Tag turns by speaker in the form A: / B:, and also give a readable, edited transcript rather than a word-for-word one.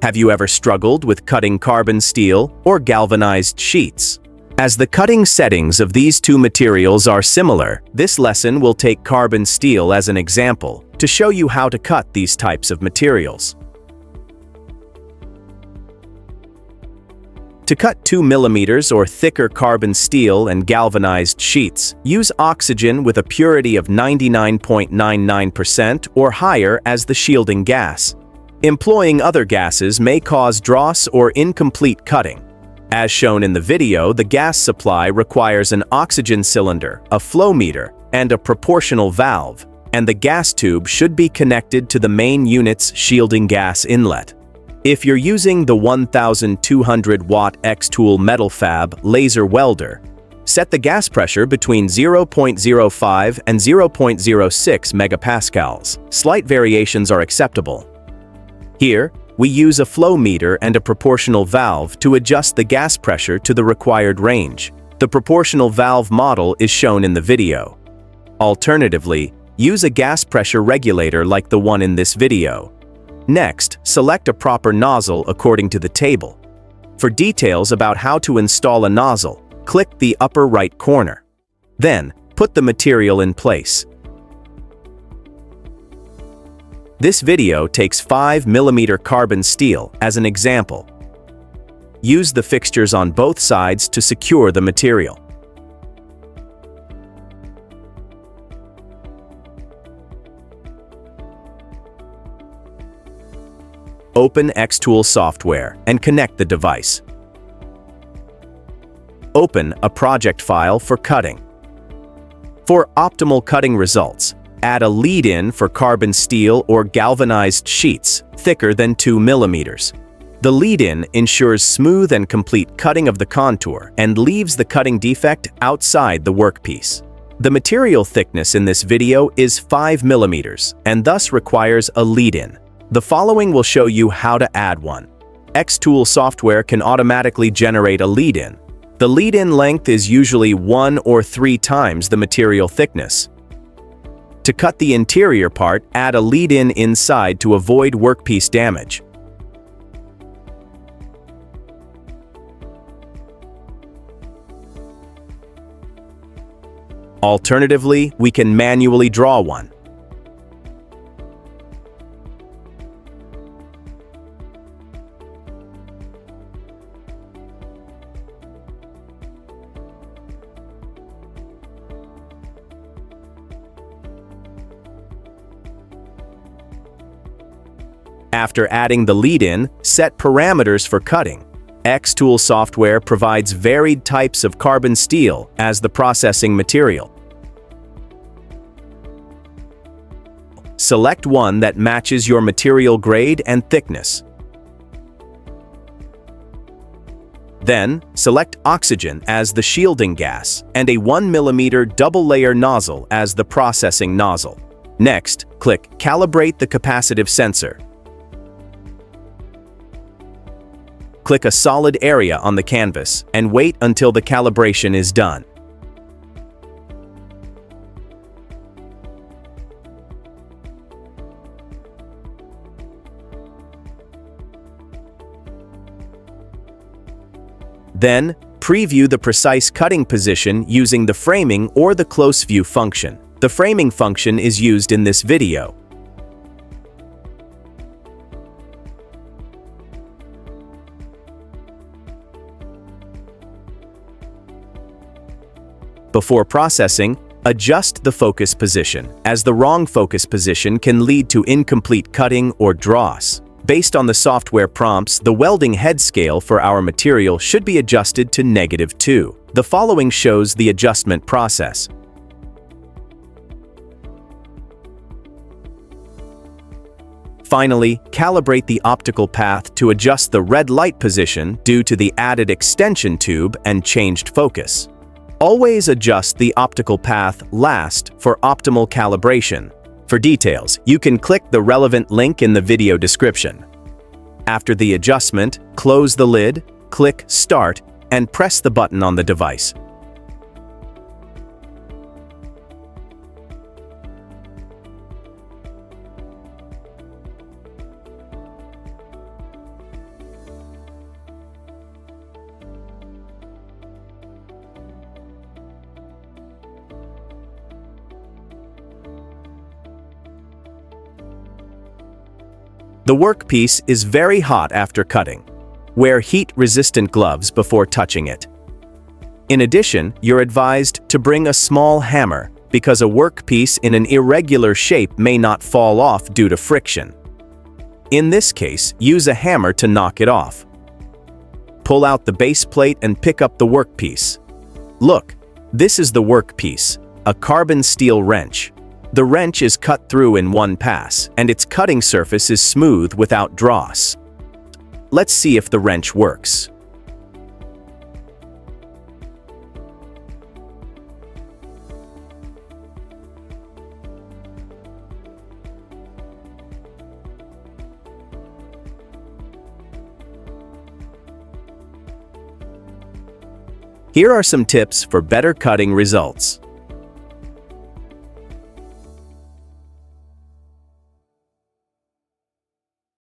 A: Have you ever struggled with cutting carbon steel or galvanized sheets? As the cutting settings of these two materials are similar, this lesson will take carbon steel as an example to show you how to cut these types of materials. To cut 2 mm or thicker carbon steel and galvanized sheets, use oxygen with a purity of 99.99% or higher as the shielding gas. Employing other gases may cause dross or incomplete cutting. As shown in the video, the gas supply requires an oxygen cylinder, a flow meter, and a proportional valve, and the gas tube should be connected to the main unit's shielding gas inlet. If you're using the 1200-watt xTool metal fab laser welder, set the gas pressure between 0.05 and 0.06 megapascals. Slight variations are acceptable. Here, we use a flow meter and a proportional valve to adjust the gas pressure to the required range. The proportional valve model is shown in the video. Alternatively, use a gas pressure regulator like the one in this video. Next, select a proper nozzle according to the table. For details about how to install a nozzle, click the upper right corner. Then, put the material in place. This video takes 5 mm carbon steel as an example. Use the fixtures on both sides to secure the material. Open xTool software and connect the device. Open a project file for cutting. For optimal cutting results, add a lead-in for carbon steel or galvanized sheets thicker than 2 mm. The lead-in ensures smooth and complete cutting of the contour and leaves the cutting defect outside the workpiece. The material thickness in this video is 5 mm and thus requires a lead-in. The following will show you how to add one. xTool software can automatically generate a lead-in. The lead-in length is usually 1 or 3 times the material thickness. To cut the interior part, add a lead-in inside to avoid workpiece damage. Alternatively, we can manually draw one. After adding the lead-in, set parameters for cutting. xTool software provides varied types of carbon steel as the processing material. Select one that matches your material grade and thickness. Then, select oxygen as the shielding gas and a 1 mm double-layer nozzle as the processing nozzle. Next, click Calibrate the capacitive sensor. Click a solid area on the canvas and wait until the calibration is done. Then, preview the precise cutting position using the framing or the close view function. The framing function is used in this video. Before processing, adjust the focus position, as the wrong focus position can lead to incomplete cutting or dross. Based on the software prompts, the welding head scale for our material should be adjusted to -2. The following shows the adjustment process. Finally, calibrate the optical path to adjust the red light position due to the added extension tube and changed focus. Always adjust the optical path last for optimal calibration. For details, you can click the relevant link in the video description. After the adjustment, close the lid, click Start, and press the button on the device. The workpiece is very hot after cutting. Wear heat-resistant gloves before touching it. In addition, you're advised to bring a small hammer because a workpiece in an irregular shape may not fall off due to friction. In this case, use a hammer to knock it off. Pull out the base plate and pick up the workpiece. Look, this is the workpiece, a carbon steel wrench. The wrench is cut through in one pass, and its cutting surface is smooth without dross. Let's see if the wrench works. Here are some tips for better cutting results.